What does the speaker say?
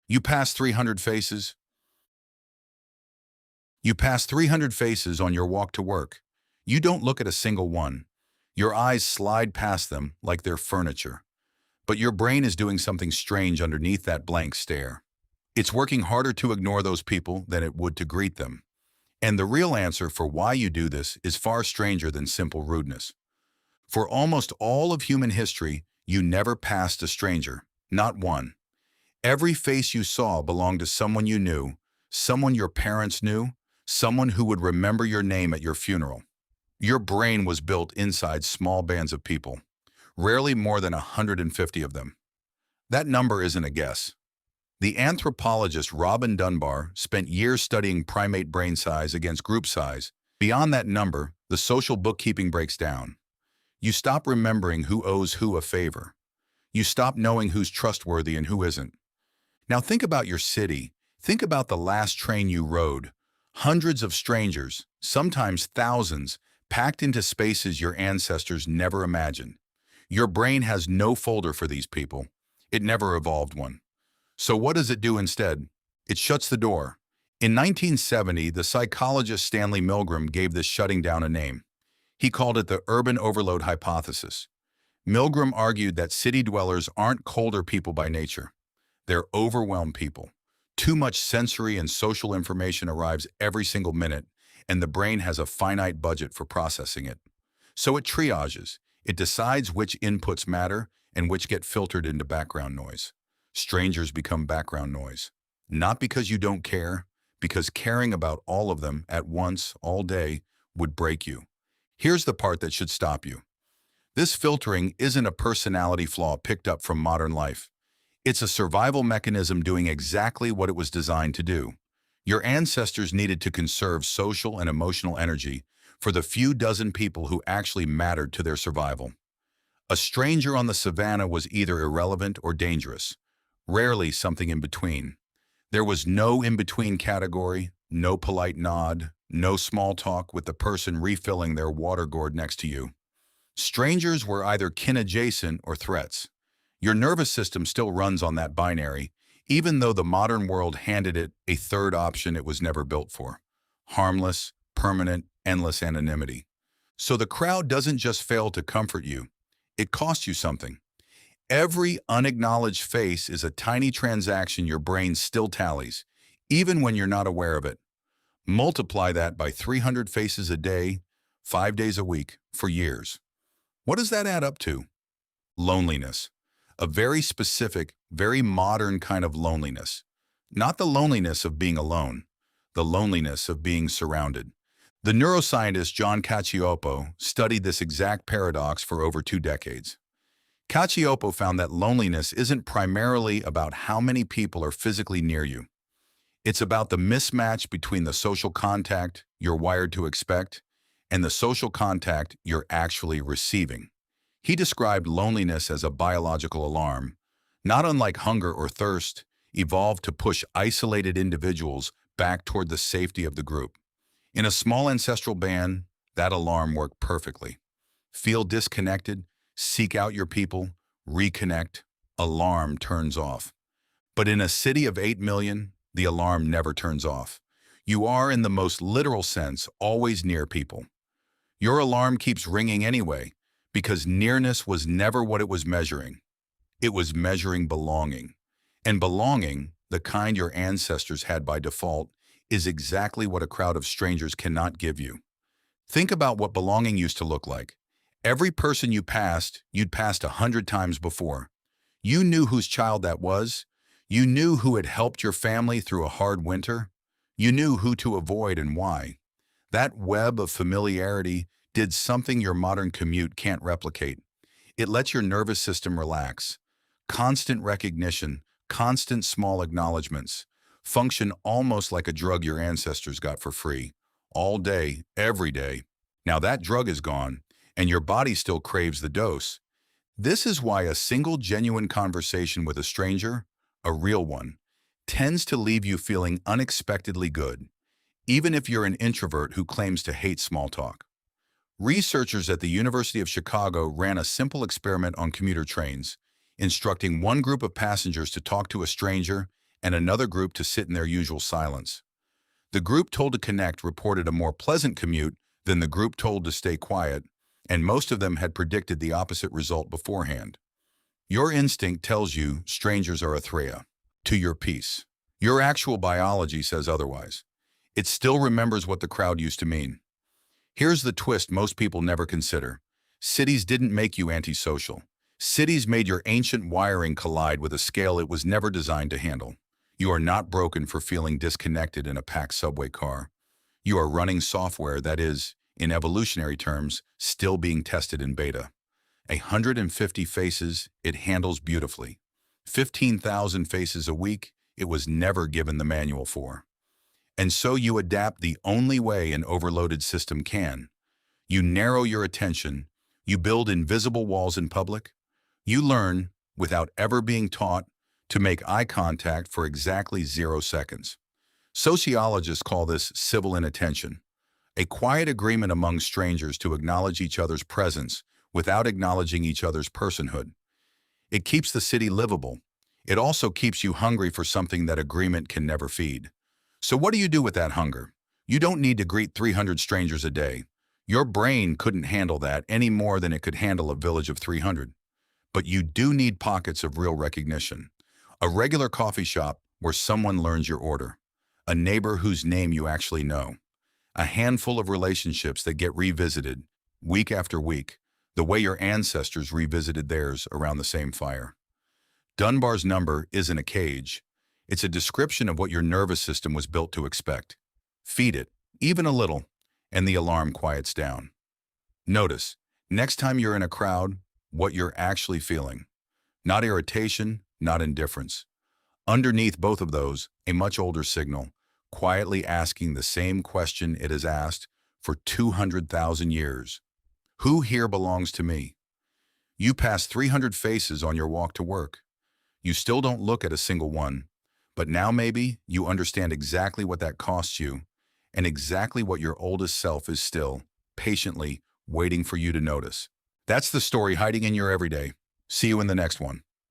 You pass 300 faces. You pass 300 faces on your walk to work. You don't look at a single one. Your eyes slide past them like they're furniture. But your brain is doing something strange underneath that blank stare. It's working harder to ignore those people than it would to greet them. And the real answer for why you do this is far stranger than simple rudeness. For almost all of human history, you never passed a stranger, not one. Every face you saw belonged to someone you knew, someone your parents knew, someone who would remember your name at your funeral. Your brain was built inside small bands of people, rarely more than 150 of them. That number isn't a guess. The anthropologist Robin Dunbar spent years studying primate brain size against group size. Beyond that number, the social bookkeeping breaks down. You stop remembering who owes who a favor. You stop knowing who's trustworthy and who isn't. Now think about your city. Think about the last train you rode. Hundreds of strangers, sometimes thousands, packed into spaces your ancestors never imagined. Your brain has no folder for these people. It never evolved one. So what does it do instead? It shuts the door. In 1970, the psychologist Stanley Milgram gave this shutting down a name. He called it the urban overload hypothesis. Milgram argued that city dwellers aren't colder people by nature. They're overwhelmed people. Too much sensory and social information arrives every single minute, and the brain has a finite budget for processing it. So it triages. It decides which inputs matter and which get filtered into background noise. Strangers become background noise. Not because you don't care, because caring about all of them at once, all day, would break you. Here's the part that should stop you. This filtering isn't a personality flaw picked up from modern life. It's a survival mechanism doing exactly what it was designed to do. Your ancestors needed to conserve social and emotional energy for the few dozen people who actually mattered to their survival. A stranger on the savannah was either irrelevant or dangerous, rarely something in between. There was no in-between category, no polite nod, no small talk with the person refilling their water gourd next to you. Strangers were either kin-adjacent or threats. Your nervous system still runs on that binary, even though the modern world handed it a third option it was never built for: harmless, permanent, endless anonymity. So the crowd doesn't just fail to comfort you, it costs you something. Every unacknowledged face is a tiny transaction your brain still tallies, even when you're not aware of it. Multiply that by 300 faces a day, 5 days a week, for years. What does that add up to? Loneliness. A very specific, very modern kind of loneliness. Not the loneliness of being alone, the loneliness of being surrounded. The neuroscientist John Cacioppo studied this exact paradox for over 2 decades. Cacioppo found that loneliness isn't primarily about how many people are physically near you. It's about the mismatch between the social contact you're wired to expect and the social contact you're actually receiving. He described loneliness as a biological alarm, not unlike hunger or thirst, evolved to push isolated individuals back toward the safety of the group. In a small ancestral band, that alarm worked perfectly. Feel disconnected, seek out your people, reconnect, alarm turns off. But in a city of 8 million, the alarm never turns off. You are, in the most literal sense, always near people. Your alarm keeps ringing anyway, because nearness was never what it was measuring. It was measuring belonging. And belonging, the kind your ancestors had by default, is exactly what a crowd of strangers cannot give you. Think about what belonging used to look like. Every person you'd passed 100 times before. You knew whose child that was. You knew who had helped your family through a hard winter. You knew who to avoid and why. That web of familiarity did something your modern commute can't replicate. It lets your nervous system relax. Constant recognition, constant small acknowledgments, function almost like a drug your ancestors got for free, all day, every day. Now that drug is gone, and your body still craves the dose. This is why a single genuine conversation with a stranger, a real one, tends to leave you feeling unexpectedly good, even if you're an introvert who claims to hate small talk. Researchers at the University of Chicago ran a simple experiment on commuter trains, instructing one group of passengers to talk to a stranger and another group to sit in their usual silence. The group told to connect reported a more pleasant commute than the group told to stay quiet, and most of them had predicted the opposite result beforehand. Your instinct tells you strangers are a threat to your peace. Your actual biology says otherwise. It still remembers what the crowd used to mean. Here's the twist most people never consider. Cities didn't make you antisocial. Cities made your ancient wiring collide with a scale it was never designed to handle. You are not broken for feeling disconnected in a packed subway car. You are running software that is, in evolutionary terms, still being tested in beta. 150 faces, it handles beautifully. 15,000 faces a week, it was never given the manual for. And so you adapt the only way an overloaded system can. You narrow your attention, you build invisible walls in public, you learn, without ever being taught, to make eye contact for exactly 0 seconds. Sociologists call this civil inattention, a quiet agreement among strangers to acknowledge each other's presence without acknowledging each other's personhood. It keeps the city livable. It also keeps you hungry for something that agreement can never feed. So what do you do with that hunger? You don't need to greet 300 strangers a day. Your brain couldn't handle that any more than it could handle a village of 300. But you do need pockets of real recognition. A regular coffee shop where someone learns your order. A neighbor whose name you actually know. A handful of relationships that get revisited, week after week, the way your ancestors revisited theirs around the same fire. Dunbar's number isn't a cage. It's a description of what your nervous system was built to expect. Feed it, even a little, and the alarm quiets down. Notice, next time you're in a crowd, what you're actually feeling. Not irritation, not indifference. Underneath both of those, a much older signal, quietly asking the same question it has asked for 200,000 years. Who here belongs to me? You pass 300 faces on your walk to work. You still don't look at a single one, but now maybe you understand exactly what that costs you and exactly what your oldest self is still, patiently, waiting for you to notice. That's the story hiding in your everyday. See you in the next one.